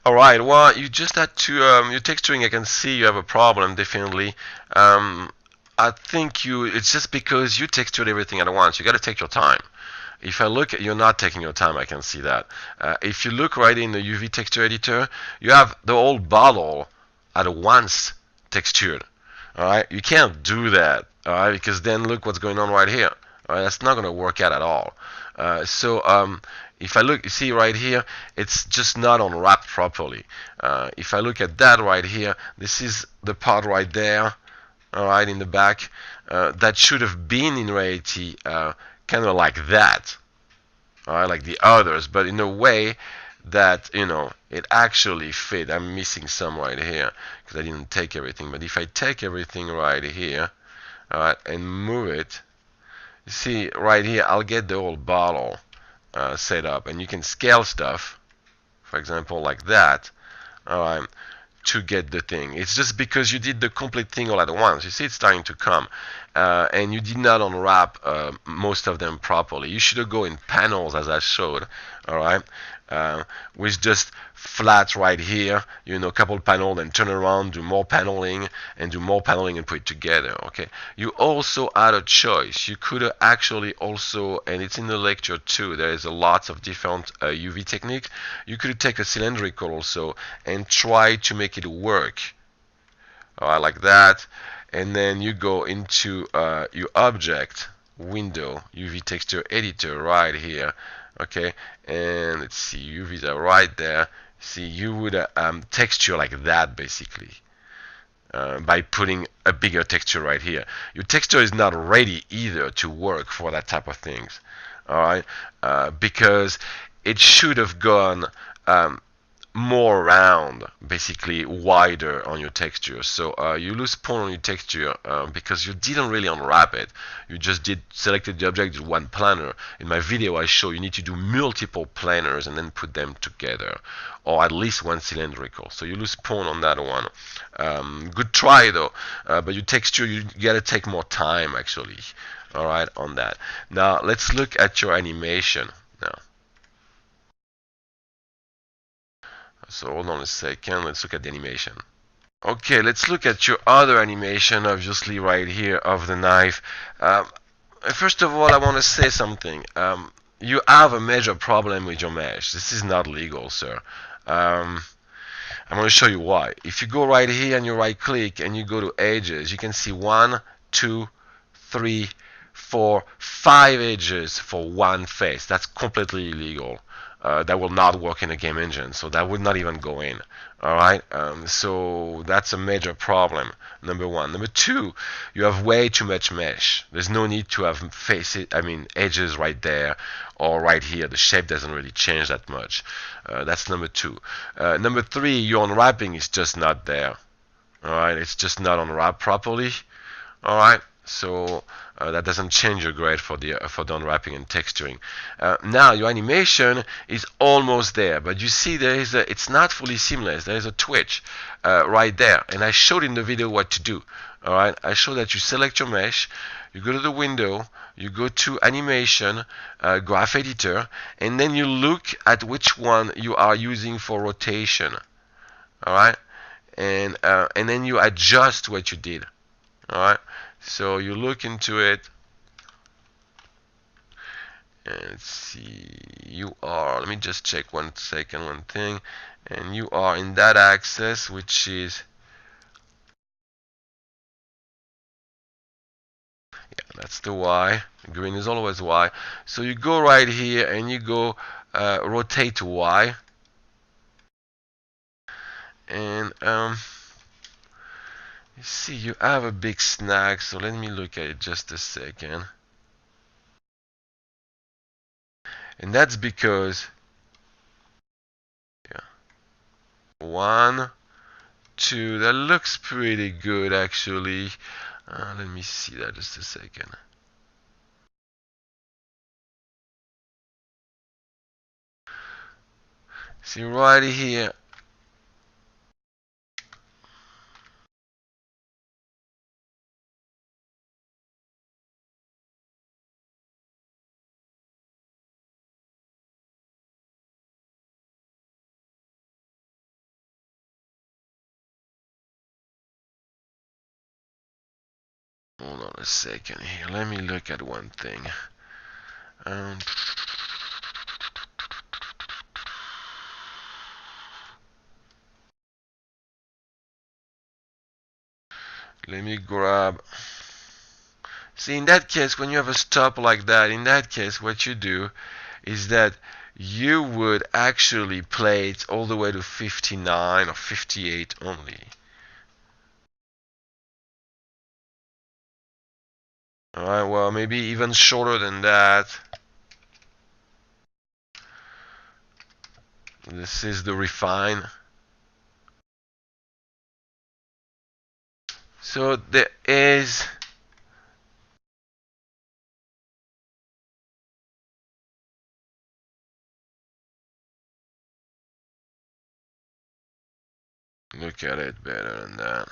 All right. Well, you just had to your texturing. I can see you have a problem. Definitely. Um, I think it's just because you textured everything at once. You got to take your time. If I look, you're not taking your time. I can see that. If you look right in the UV texture editor, you have the whole bottle at once textured. All right. You can't do that. All right, because then look what's going on right here. All right, that's not going to work out at all. So if I look, you see right here, it's just not unwrapped properly. If I look at that right here, this is the part right there, all right, in the back, that should have been in reality kind of like that, all right, like the others, but in a way that, it actually fit. I'm missing some right here because I didn't take everything, but if I take everything right here, all right, and move it, you see right here, I'll get the whole bottle set up, and you can scale stuff, for example, like that, to get the thing. It's just because you did the complete thing all at once. You see it's starting to come, and you did not unwrap most of them properly. You should go in panels as I showed, all right, with just flat right here, a couple panel, then turn around, do more paneling, and do more paneling and put it together. Okay. You also had a choice. You could actually also, and it's in the lecture too, there is a lot of different UV techniques. You could take a cylindrical also and try to make it work. All right, like that, and then you go into your object window, UV texture editor right here. Okay, and let's see, UVs are right there. See, you would texture like that basically. By putting a bigger texture right here. Your texture is not ready either to work for that type of things. All right, because it should have gone more round, basically wider on your texture. So you lose point on your texture because you didn't really unwrap it. You just selected the object with one planar. In my video I show you need to do multiple planars and then put them together, or at least one cylindrical. So you lose point on that one. Good try though, but your texture, you gotta take more time actually. All right, on that. Now let's look at your animation now. So hold on a second, let's look at the animation. Okay, let's look at your other animation, obviously right here, of the knife. First of all, I want to say something. You have a major problem with your mesh. This is not legal, sir. I'm going to show you why. If you go right here and you right click and you go to edges, you can see 1, 2, 3, 4, 5 edges for one face. That's completely illegal. That will not work in a game engine, so that would not even go in. All right, so that's a major problem. Number one. Number two, you have way too much mesh. There's no need to have edges right there or right here. The shape doesn't really change that much. That's number two. Number three, your unwrapping is just not there. All right, it's just not unwrapped properly. All right, so that doesn't change your grade for the unwrapping and texturing. Now your animation is almost there, but you see it's not fully seamless. There is a twitch right there, and I showed in the video what to do. All right, I showed that you select your mesh, you go to the window, you go to animation, graph editor, and then you look at which one you are using for rotation. All right, and then you adjust what you did. All right, so you look into it and see, you are, let me just check one thing, and you are in that axis, which is, yeah, that's the Y. Green is always Y. So you go right here and you go rotate to Y, and you see you have a big snag, so let me look at it just a second. And that's because, yeah, 1, 2, that looks pretty good actually. Let me see that just a second. See right here, second here. Let me look at one thing. Um, Let me grab. See, in that case, when you have a stop like that, in that case, what you do is that you would actually play it all the way to 59 or 58 only. Alright, well, maybe even shorter than that. This is the refine. So there is look at it better than that.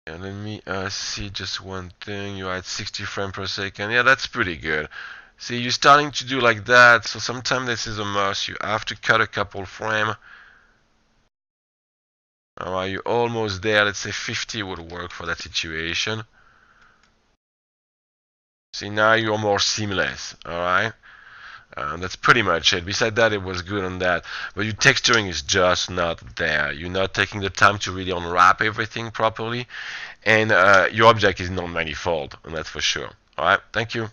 And let me see just one thing. You're at 60 frames per second. Yeah, that's pretty good. See, you're starting to do like that, so sometimes this is a must. You have to cut a couple frame. Alright, you're almost there. Let's say 50 would work for that situation. See, now you're more seamless. Alright, that's pretty much it. Besides that, it was good on that. But your texturing is just not there. You're not taking the time to really unwrap everything properly. And your object is non-manifold, and that's for sure. Alright, thank you.